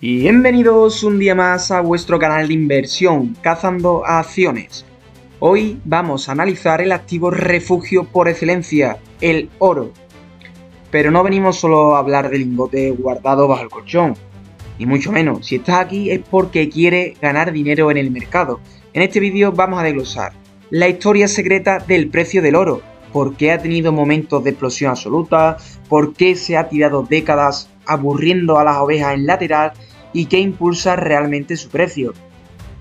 Bienvenidos un día más a vuestro canal de inversión, Cazando Acciones. Hoy vamos a analizar el activo refugio por excelencia, el oro. Pero no venimos solo a hablar del lingote guardado bajo el colchón, ni mucho menos. Si estás aquí es porque quieres ganar dinero en el mercado. En este vídeo vamos a desglosar la historia secreta del precio del oro, por qué ha tenido momentos de explosión absoluta, por qué se ha tirado décadas aburriendo a las ovejas en lateral y qué impulsa realmente su precio.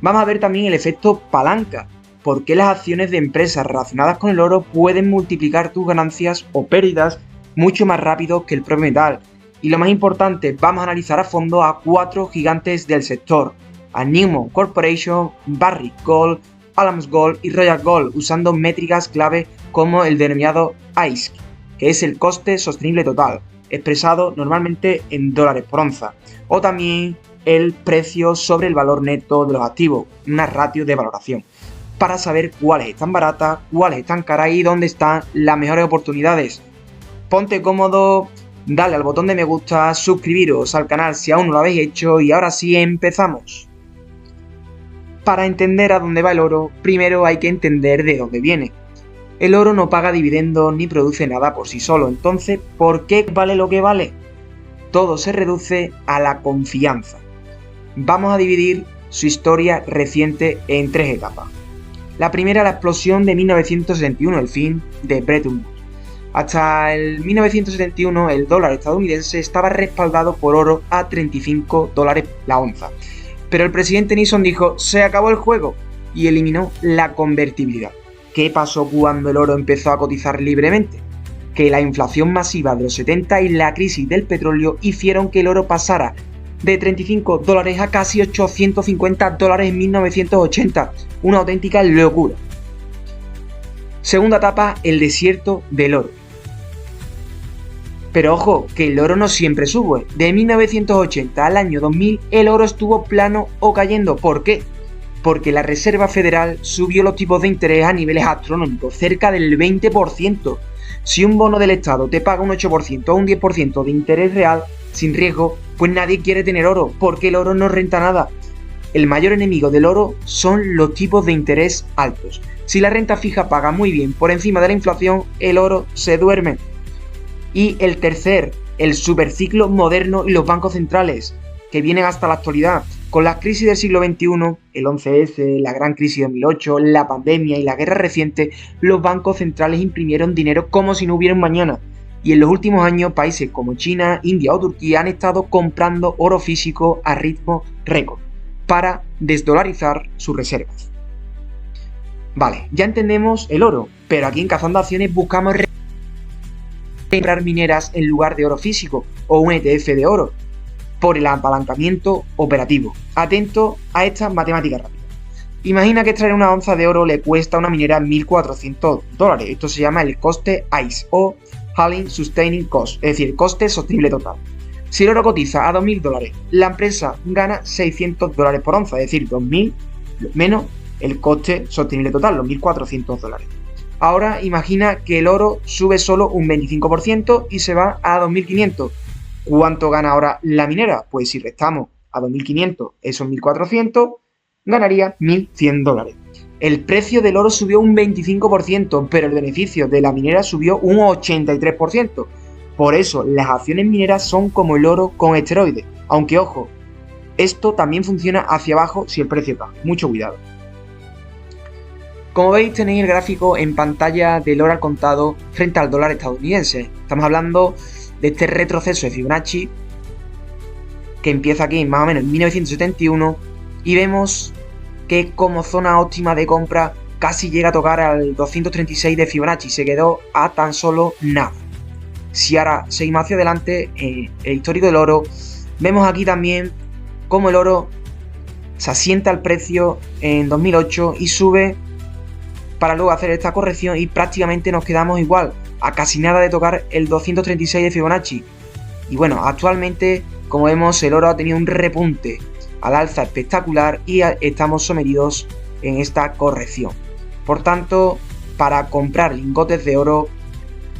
Vamos a ver también el efecto palanca, por qué las acciones de empresas relacionadas con el oro pueden multiplicar tus ganancias o pérdidas mucho más rápido que el propio metal. Y lo más importante, vamos a analizar a fondo a 4 gigantes del sector, a Newmont Corporation, Barrick Gold, Alamos Gold y Royal Gold, usando métricas clave como el denominado AISC, que es el coste sostenible total, expresado normalmente en dólares por onza, o también el precio sobre el valor neto de los activos, una ratio de valoración, para saber cuáles están baratas, cuáles están caras y dónde están las mejores oportunidades. Ponte cómodo, dale al botón de me gusta, suscribiros al canal si aún no lo habéis hecho y ahora sí empezamos. Para entender a dónde va el oro, primero hay que entender de dónde viene. El oro no paga dividendos ni produce nada por sí solo, entonces, ¿por qué vale lo que vale? Todo se reduce a la confianza. Vamos a dividir su historia reciente en 3 etapas. La primera, la explosión de 1971, el fin de Bretton Woods. Hasta el 1971 el dólar estadounidense estaba respaldado por oro a $35 la onza. Pero el presidente Nixon dijo, se acabó el juego, y eliminó la convertibilidad. ¿Qué pasó cuando el oro empezó a cotizar libremente? Que la inflación masiva de los 70 y la crisis del petróleo hicieron que el oro pasara de $35 a casi $850 en 1980. Una auténtica locura. Segunda etapa, el desierto del oro. Pero ojo, que el oro no siempre sube. De 1980 al año 2000 el oro estuvo plano o cayendo. ¿Por qué? Porque la Reserva Federal subió los tipos de interés a niveles astronómicos, cerca del 20%. Si un bono del Estado te paga un 8% o un 10% de interés real, sin riesgo, pues nadie quiere tener oro, porque el oro no renta nada. El mayor enemigo del oro son los tipos de interés altos. Si la renta fija paga muy bien por encima de la inflación, el oro se duerme. Y el tercer, el superciclo moderno y los bancos centrales, que vienen hasta la actualidad. Con las crisis del siglo XXI, el 11S, la gran crisis de 2008, la pandemia y la guerra reciente, los bancos centrales imprimieron dinero como si no hubiera un mañana. Y en los últimos años, países como China, India o Turquía han estado comprando oro físico a ritmo récord para desdolarizar sus reservas. Vale, ya entendemos el oro, pero aquí en Cazando Acciones buscamos comprar mineras en lugar de oro físico o un ETF de oro, por el apalancamiento operativo. Atento a esta matemática rápida. Imagina que extraer una onza de oro le cuesta a una minera $1.400. Esto se llama el coste AIS o All-in Sustaining Cost, es decir, coste sostenible total. Si el oro cotiza a $2.000, la empresa gana $600 por onza, es decir, 2.000 menos el coste sostenible total, los $1.400. Ahora imagina que el oro sube solo un 25% y se va a 2.500. ¿Cuánto gana ahora la minera? Pues si restamos a 2.500 esos 1.400, ganaría $1.100. El precio del oro subió un 25%, pero el beneficio de la minera subió un 83%. Por eso las acciones mineras son como el oro con esteroides. Aunque ojo, esto también funciona hacia abajo si el precio cae. Mucho cuidado. Como veis, tenéis el gráfico en pantalla del oro al contado frente al dólar estadounidense. Estamos hablando de este retroceso de Fibonacci que empieza aquí más o menos en 1971 y vemos que como zona óptima de compra casi llega a tocar al 236 de Fibonacci, se quedó a tan solo nada. Si ahora seguimos hacia adelante, el histórico del oro, vemos aquí también cómo el oro se asienta al precio en 2008 y sube para luego hacer esta corrección y prácticamente nos quedamos igual, a casi nada de tocar el 236 de Fibonacci. Y bueno, actualmente, como vemos, el oro ha tenido un repunte al alza espectacular y estamos sometidos en esta corrección. Por tanto, para comprar lingotes de oro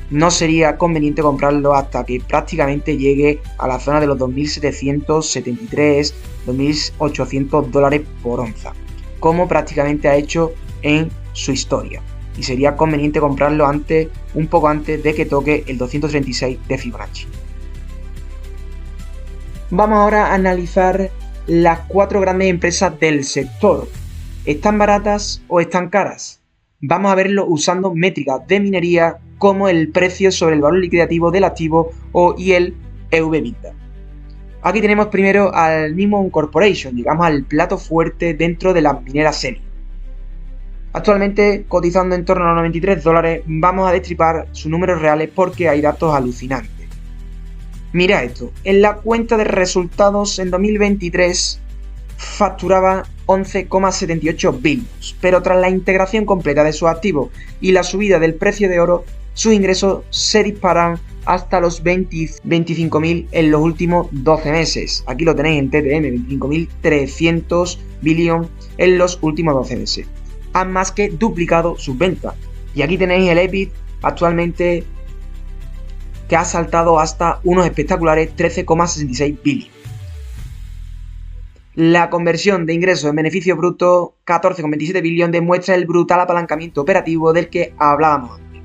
no sería conveniente comprarlo hasta que prácticamente llegue a la zona de los 2.773, 2.800 dólares por onza, como prácticamente ha hecho en su historia. Y sería conveniente comprarlo un poco antes de que toque el 236 de Fibonacci. Vamos ahora a analizar las 4 grandes empresas del sector. ¿Están baratas o están caras? Vamos a verlo usando métricas de minería como el precio sobre el valor liquidativo del activo y el EV/EBITDA. Aquí tenemos primero al Newmont Corporation, llegamos al plato fuerte dentro de las mineras semi. Actualmente cotizando en torno a los 93 dólares, vamos a destripar sus números reales porque hay datos alucinantes. Mira esto, en la cuenta de resultados en 2023 facturaba 11,78 billones, pero tras la integración completa de sus activos y la subida del precio de oro, sus ingresos se disparan hasta los 25.000 en los últimos 12 meses. Aquí lo tenéis en TTM, 25.300 billones en los últimos 12 meses. Han más que duplicado sus ventas. Y aquí tenéis el EBIT actualmente que ha saltado hasta unos espectaculares 13,66 billones. La conversión de ingresos en beneficio bruto, 14,27 billones, demuestra el brutal apalancamiento operativo del que hablábamos antes.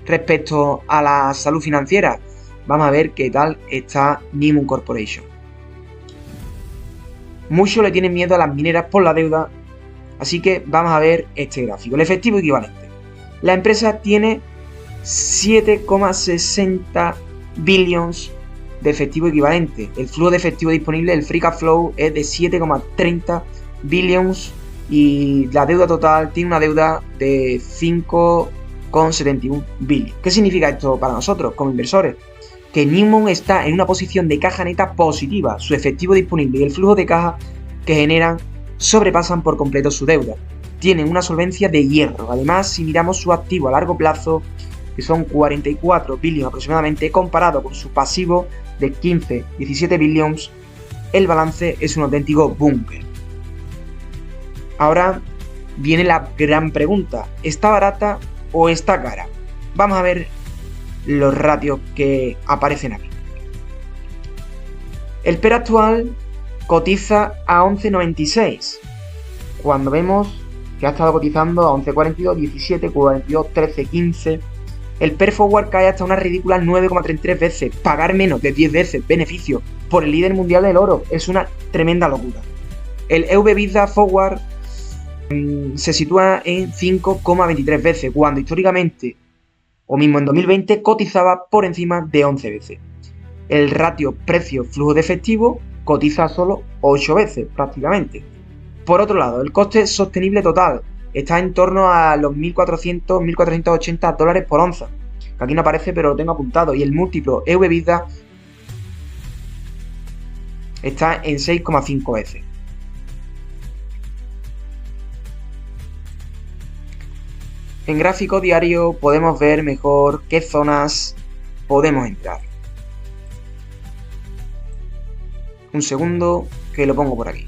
Respecto a la salud financiera, vamos a ver qué tal está Newmont Corporation. Muchos le tienen miedo a las mineras por la deuda, así que vamos a ver este gráfico. El efectivo equivalente. La empresa tiene 7,60 billones de efectivo equivalente. El flujo de efectivo disponible, el free cash flow, es de 7,30 billones y la deuda total tiene una deuda de 5,71 billones. ¿Qué significa esto para nosotros como inversores? Que Newmont está en una posición de caja neta positiva. Su efectivo disponible y el flujo de caja que generan sobrepasan por completo su deuda. Tienen una solvencia de hierro. Además, si miramos su activo a largo plazo, que son 44 billones aproximadamente, comparado con su pasivo de 15-17 billones, el balance es un auténtico búnker. Ahora viene la gran pregunta, ¿está barata o está cara? Vamos a ver los ratios que aparecen aquí. El PER actual cotiza a 11,96, cuando vemos que ha estado cotizando a 11,42, 17, 42, 13, 15... El PER forward cae hasta una ridícula 9,33 veces. Pagar menos de 10 veces beneficio por el líder mundial del oro es una tremenda locura. El EV/EBITDA forward se sitúa en 5,23 veces, cuando históricamente, o mismo en 2020, cotizaba por encima de 11 veces. El ratio precio-flujo de efectivo cotiza solo 8 veces prácticamente. Por otro lado, el coste sostenible total está en torno a los 1.400, 1.480 dólares por onza. Aquí no aparece, pero lo tengo apuntado. Y el múltiplo EV/EBITDA está en 6,5 veces. En gráfico diario podemos ver mejor qué zonas podemos entrar. Un segundo que lo pongo por aquí.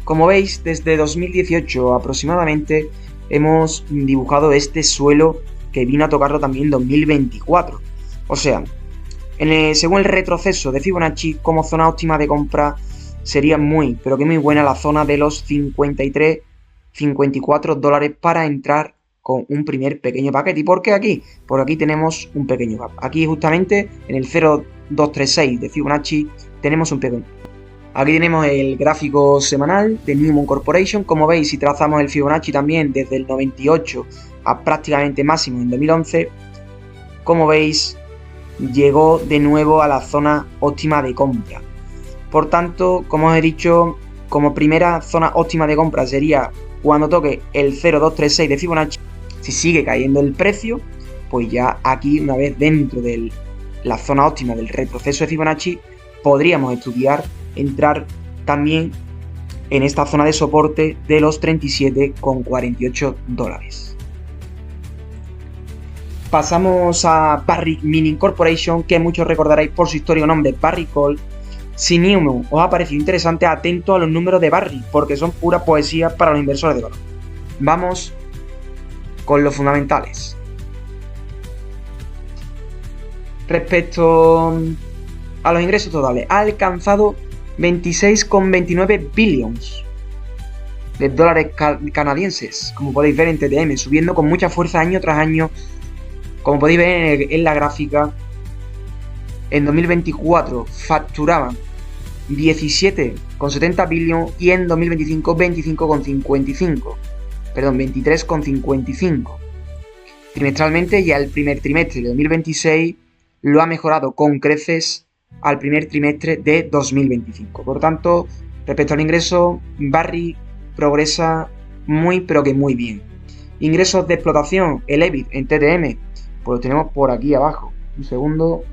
Como veis, desde 2018 aproximadamente hemos dibujado este suelo que vino a tocarlo también en 2024. O sea, según el retroceso de Fibonacci, como zona óptima de compra sería muy buena la zona de los 53-54 dólares para entrar con un primer pequeño paquete. ¿Y por qué aquí? Porque aquí tenemos un pequeño gap. Aquí justamente en el 0,236 de Fibonacci tenemos un pequeño. Aquí tenemos el gráfico semanal de Newmont Corporation. Como veis, si trazamos el Fibonacci también desde el 98 a prácticamente máximo en 2011, como veis, llegó de nuevo a la zona óptima de compra. Por tanto, como os he dicho, como primera zona óptima de compra sería cuando toque el 0,236 de Fibonacci. Si sigue cayendo el precio, pues ya aquí, una vez dentro de la zona óptima del retroceso de Fibonacci, podríamos estudiar entrar también en esta zona de soporte de los 37,48 dólares. Pasamos a Barrick Mining Corporation, que muchos recordaréis por su historia o nombre, Barrick Gold. Si Newmont os ha parecido interesante, atento a los números de Barrick, porque son pura poesía para los inversores de valor. Vamos con los fundamentales. Respecto a los ingresos totales, ha alcanzado 26,29 billions de dólares canadienses, como podéis ver en TTM, subiendo con mucha fuerza año tras año. Como podéis ver en la gráfica, en 2024 facturaban 17,70 billion y en 2025 23,55. Trimestralmente, ya el primer trimestre de 2026 lo ha mejorado con creces al primer trimestre de 2025. Por tanto, respecto al ingreso, Barrick progresa pero que muy bien. Ingresos de explotación, el EBIT en TTM, pues lo tenemos por aquí abajo. Un segundo.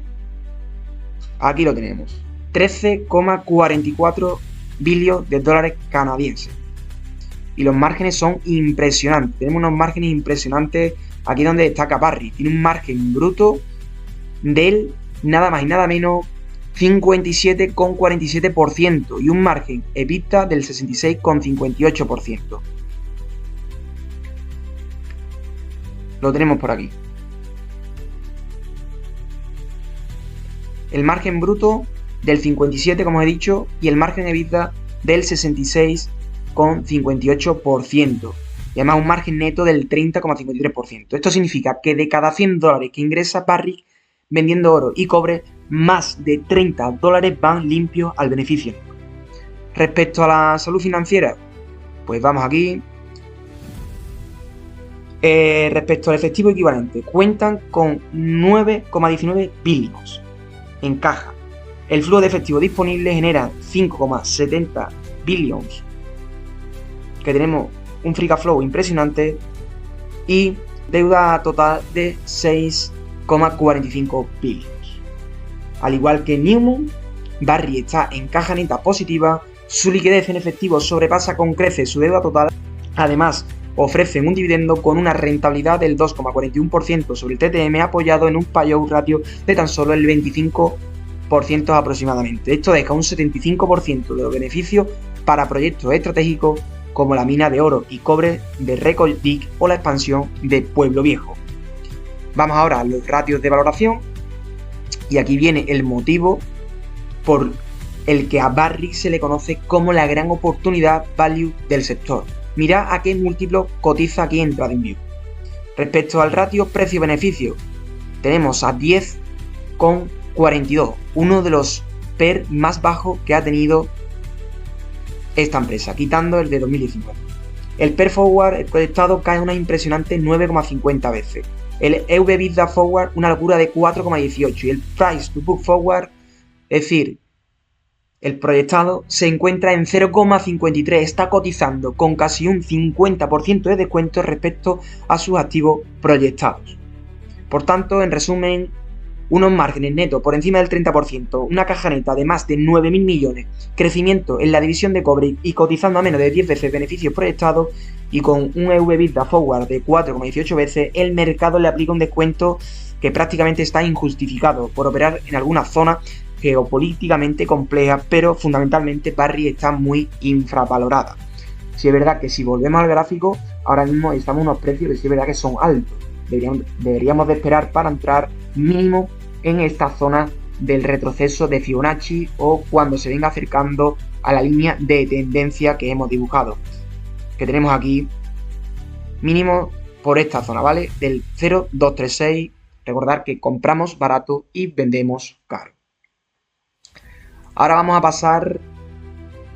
Aquí lo tenemos. 13,44 billones de dólares canadienses. Y los márgenes son impresionantes. Tenemos unos márgenes impresionantes aquí donde destaca Barrick. Tiene un margen bruto del nada más y nada menos 57,47% y un margen EBITDA del 66,58%. Lo tenemos por aquí. El margen bruto del 57, como he dicho, y el margen EBITDA del 66,58%. Y además un margen neto del 30,53%. Esto significa que de cada 100 dólares que ingresa Barrick vendiendo oro y cobre, más de 30 dólares van limpios al beneficio. Respecto a la salud financiera, pues vamos aquí. Respecto al efectivo equivalente, cuentan con 9,19 billions en caja. El flujo de efectivo disponible genera 5,70 billions, que tenemos un free cash flow impresionante, y deuda total de 6,45 billions. Al igual que Newmont, Barrick está en caja neta positiva, su liquidez en efectivo sobrepasa con creces su deuda total. Además, ofrecen un dividendo con una rentabilidad del 2,41% sobre el TTM, apoyado en un payout ratio de tan solo el 25% aproximadamente. Esto deja un 75% de los beneficios para proyectos estratégicos como la mina de oro y cobre de Reko Diq o la expansión de Pueblo Viejo. Vamos ahora a los ratios de valoración, y aquí viene el motivo por el que a Barrick se le conoce como la gran oportunidad value del sector. Mirad a qué múltiplo cotiza aquí en TradingView. Respecto al ratio precio-beneficio, tenemos a 10,42, uno de los PER más bajos que ha tenido esta empresa, quitando el de 2019. El PER forward proyectado cae una impresionante 9,50 veces. El EV/EBITDA forward una locura de 4,18 y el price to book forward, es decir, el proyectado, se encuentra en 0,53, está cotizando con casi un 50% de descuento respecto a sus activos proyectados. Por tanto, en resumen, unos márgenes netos por encima del 30%, una caja neta de más de 9.000 millones, crecimiento en la división de cobre y cotizando a menos de 10 veces beneficios proyectados, y con un EV/EBITDA forward de 4,18 veces, el mercado le aplica un descuento que prácticamente está injustificado por operar en alguna zona geopolíticamente compleja, pero fundamentalmente Barrick está muy infravalorada. Si es verdad que si volvemos al gráfico, ahora mismo estamos en unos precios que sí es verdad que son altos. Deberíamos de esperar para entrar mínimo en esta zona del retroceso de Fibonacci o cuando se venga acercando a la línea de tendencia que hemos dibujado, que tenemos aquí mínimo por esta zona, ¿vale? Del 0,236. Recordar que compramos barato y vendemos caro. Ahora vamos a pasar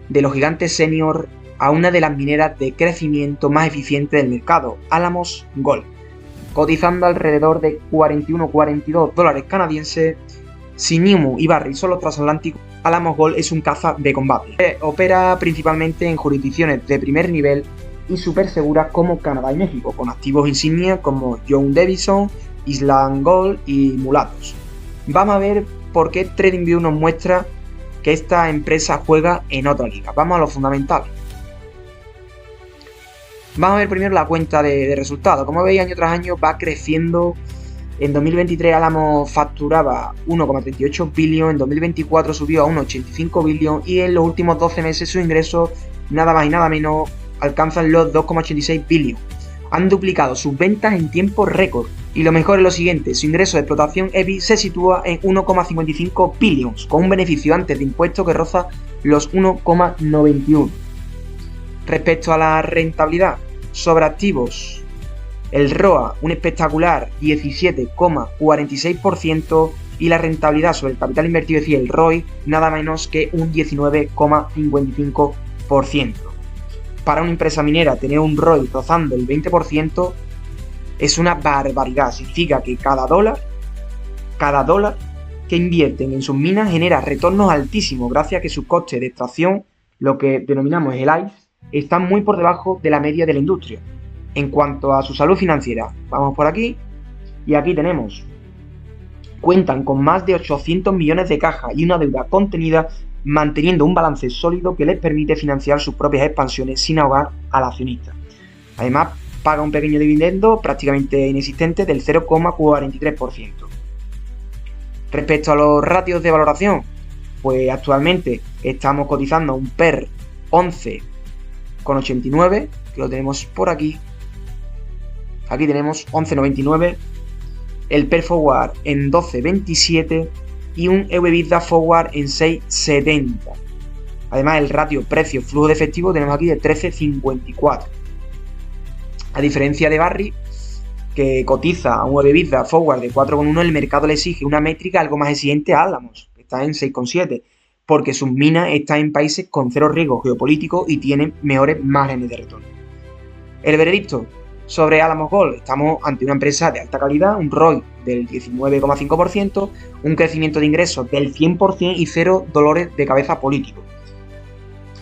de los gigantes senior a una de las mineras de crecimiento más eficientes del mercado, Alamos Gold, cotizando alrededor de 41-42 dólares canadienses. Si Newmont y Barrick son los transatlánticos, Alamos Gold es un caza de combate. Opera principalmente en jurisdicciones de primer nivel y súper seguras como Canadá y México, con activos insignia como John Davidson, Island Gold y Mulatos. Vamos a ver por qué TradingView nos muestra que esta empresa juega en otra liga. Vamos a lo fundamental. Vamos a ver primero la cuenta de resultados. Como veis, año tras año va creciendo. En 2023 Alamos facturaba 1,38 billion, en 2024 subió a 1,85 billion y en los últimos 12 meses sus ingresos nada más y nada menos alcanzan los 2,86 billion. Han duplicado sus ventas en tiempo récord. Y lo mejor es lo siguiente, su ingreso de explotación EBIT se sitúa en 1,55 billions, con un beneficio antes de impuestos que roza los 1,91. Respecto a la rentabilidad sobre activos, el ROA, un espectacular 17,46%, y la rentabilidad sobre el capital invertido, es decir, el ROI, nada menos que un 19,55%. Para una empresa minera tener un ROI rozando el 20% es una barbaridad. Significa que cada dólar que invierten en sus minas genera retornos altísimos gracias a que sus costes de extracción, lo que denominamos el AISC, están muy por debajo de la media de la industria. En cuanto a su salud financiera, vamos por aquí y aquí tenemos. Cuentan con más de 800 millones de caja y una deuda contenida, manteniendo un balance sólido que les permite financiar sus propias expansiones sin ahogar al accionista. Además, paga un pequeño dividendo prácticamente inexistente del 0,43%. Respecto a los ratios de valoración, pues actualmente estamos cotizando un PER 11,89, que lo tenemos por aquí. Aquí tenemos 11,99, el PER Forward en 12,27 y un EV/EBITDA Forward en 6,70. Además, el ratio precio-flujo de efectivo tenemos aquí de 13,54. A diferencia de Barrick, que cotiza a un EV/EBITDA Forward de 4,1, el mercado le exige una métrica algo más exigente a Álamos, que está en 6,7, porque sus minas están en países con cero riesgo geopolítico y tienen mejores márgenes de retorno. El veredicto sobre Álamos Gold: estamos ante una empresa de alta calidad, un ROI del 19,5%, un crecimiento de ingresos del 100% y cero dolores de cabeza políticos.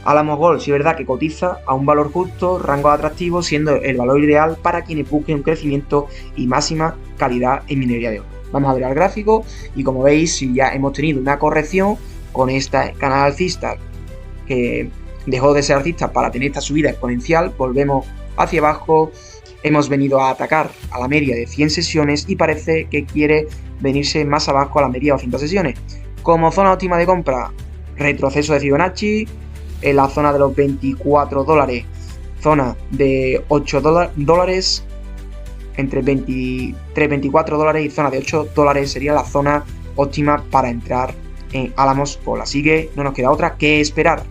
Álamos Gold, sí es verdad que cotiza a un valor justo, rango atractivo, siendo el valor ideal para quienes busquen un crecimiento y máxima calidad en minería de oro. Vamos a ver al gráfico y como veis, si ya hemos tenido una corrección con este canal alcista que dejó de ser alcista para tener esta subida exponencial, volvemos hacia abajo. Hemos venido a atacar a la media de 100 sesiones y parece que quiere venirse más abajo a la media de 200 sesiones. Como zona óptima de compra, retroceso de Fibonacci en la zona de los 24 dólares, zona de 8 dólares, entre 24 dólares y zona de 8 dólares sería la zona óptima para entrar en Álamos Gold. Así que no nos queda otra que esperar.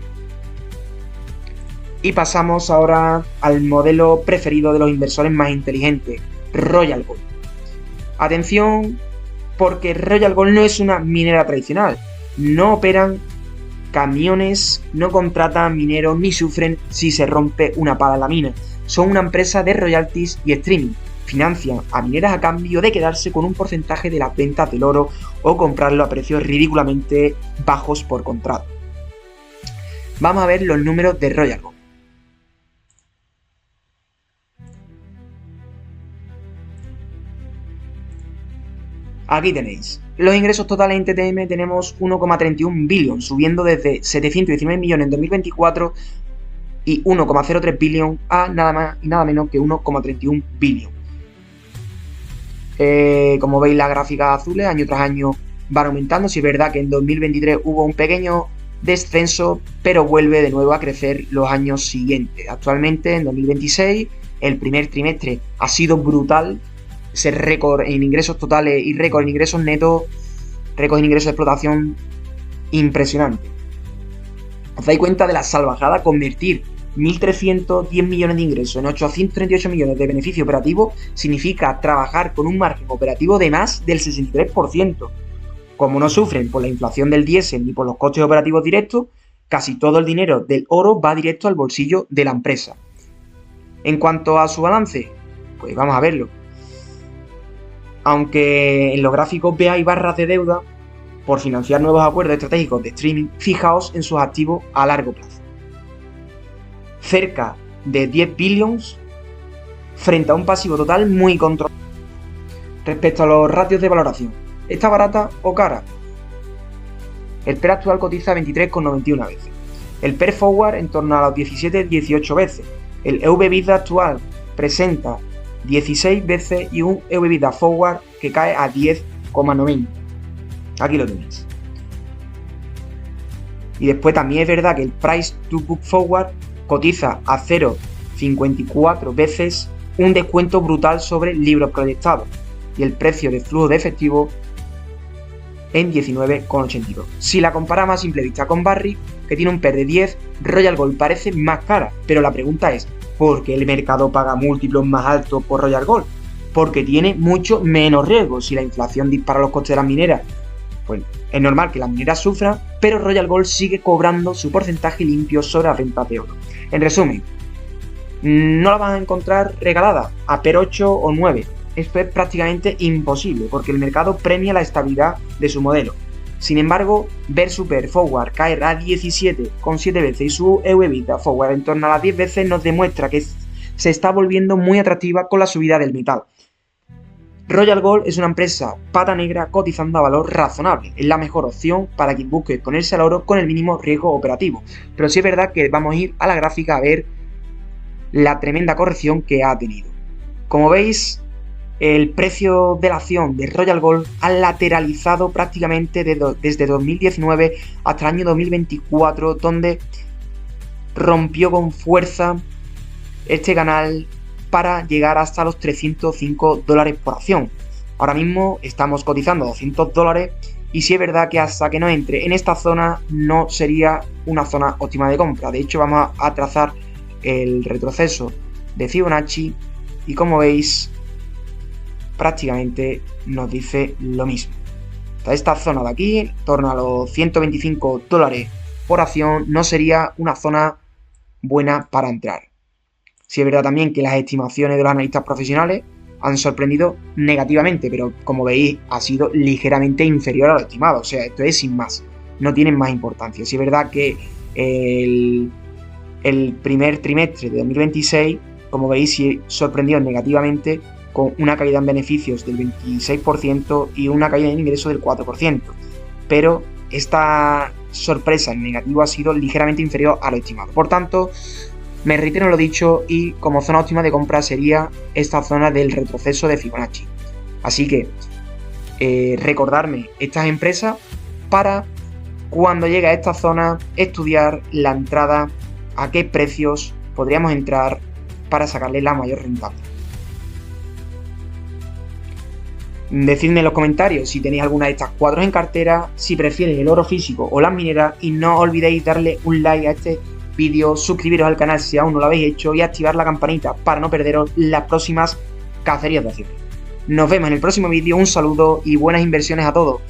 Y pasamos ahora al modelo preferido de los inversores más inteligentes, Royal Gold. Atención, porque Royal Gold no es una minera tradicional. No operan camiones, no contratan mineros ni sufren si se rompe una pala en la mina. Son una empresa de royalties y streaming. Financian a mineras a cambio de quedarse con un porcentaje de las ventas del oro o comprarlo a precios ridículamente bajos por contrato. Vamos a ver los números de Royal Gold. Aquí tenéis. Los ingresos totales en TTM tenemos 1,31 billion, subiendo desde 719 millones en 2024 y 1,03 billion a nada más y nada menos que 1,31 billion. Como veis, las gráficas azules año tras año van aumentando. Si es verdad que en 2023 hubo un pequeño descenso, pero vuelve de nuevo a crecer los años siguientes. Actualmente, en 2026, el primer trimestre ha sido brutal. Ese récord en ingresos totales y récord en ingresos netos, récord en ingresos de explotación impresionante. ¿Os dais cuenta de la salvajada? Convertir 1.310 millones de ingresos en 838 millones de beneficio operativo significa trabajar con un margen operativo de más del 63%. Como no sufren por la inflación del diésel ni por los costes operativos directos, casi todo el dinero del oro va directo al bolsillo de la empresa. En cuanto a su balance, pues vamos a verlo. Aunque en los gráficos veáis barras de deuda por financiar nuevos acuerdos estratégicos de streaming, fijaos en sus activos a largo plazo. Cerca de 10 billions frente a un pasivo total muy controlado. Respecto a los ratios de valoración, ¿está barata o cara? El PER actual cotiza 23,91 veces. El PER Forward en torno a las 17-18 veces. El EV/EBITDA actual presenta 16 veces y un EV/EBITDA Forward que cae a 10,90. Aquí lo tenéis. Y después también es verdad que el Price to Book Forward cotiza a 0,54 veces un descuento brutal sobre libros proyectados y el precio de flujo de efectivo en 19,82. Si la comparamos a simple vista con Barrick, que tiene un PER de 10, Royal Gold parece más cara, pero la pregunta es, ¿por qué el mercado paga múltiplos más altos por Royal Gold? Porque tiene mucho menos riesgo. Si la inflación dispara los costes de las mineras, pues es normal que las mineras sufran, pero Royal Gold sigue cobrando su porcentaje limpio sobre las rentas de oro. En resumen, no la van a encontrar regalada a PER 8 o 9. Esto es prácticamente imposible porque el mercado premia la estabilidad de su modelo. Sin embargo, ver su PER forward caer a 17,7 veces y su EV/EBITDA forward en torno a las 10 veces nos demuestra que se está volviendo muy atractiva con la subida del metal. Royal Gold es una empresa pata negra cotizando a valor razonable. Es la mejor opción para quien busque ponerse al oro con el mínimo riesgo operativo. Pero sí es verdad que vamos a ir a la gráfica a ver la tremenda corrección que ha tenido. Como veis, el precio de la acción de Royal Gold ha lateralizado prácticamente desde 2019 hasta el año 2024, donde rompió con fuerza este canal para llegar hasta los $305 por acción. Ahora mismo estamos cotizando $200 y sí es verdad que hasta que no entre en esta zona no sería una zona óptima de compra. De hecho, vamos a trazar el retroceso de Fibonacci y como veis prácticamente nos dice lo mismo. Esta zona de aquí, en torno a los $125 por acción, no sería una zona buena para entrar. Sí es verdad también que las estimaciones de los analistas profesionales han sorprendido negativamente, pero como veis ha sido ligeramente inferior a lo estimado. O sea, esto es sin más, no tiene más importancia. Sí es verdad que el primer trimestre de 2026, como veis, sí sorprendido negativamente, con una caída en beneficios del 26% y una caída en ingresos del 4%. Pero esta sorpresa en negativo ha sido ligeramente inferior a lo estimado. Por tanto, me reitero en lo dicho y como zona óptima de compra sería esta zona del retroceso de Fibonacci. Así que recordarme estas empresas para cuando llegue a esta zona estudiar la entrada, a qué precios podríamos entrar para sacarle la mayor rentabilidad. Decidme en los comentarios si tenéis alguna de estas cuatro en cartera, si prefieren el oro físico o las mineras y no olvidéis darle un like a este vídeo, suscribiros al canal si aún no lo habéis hecho y activar la campanita para no perderos las próximas cacerías de acciones. Nos vemos en el próximo vídeo, un saludo y buenas inversiones a todos.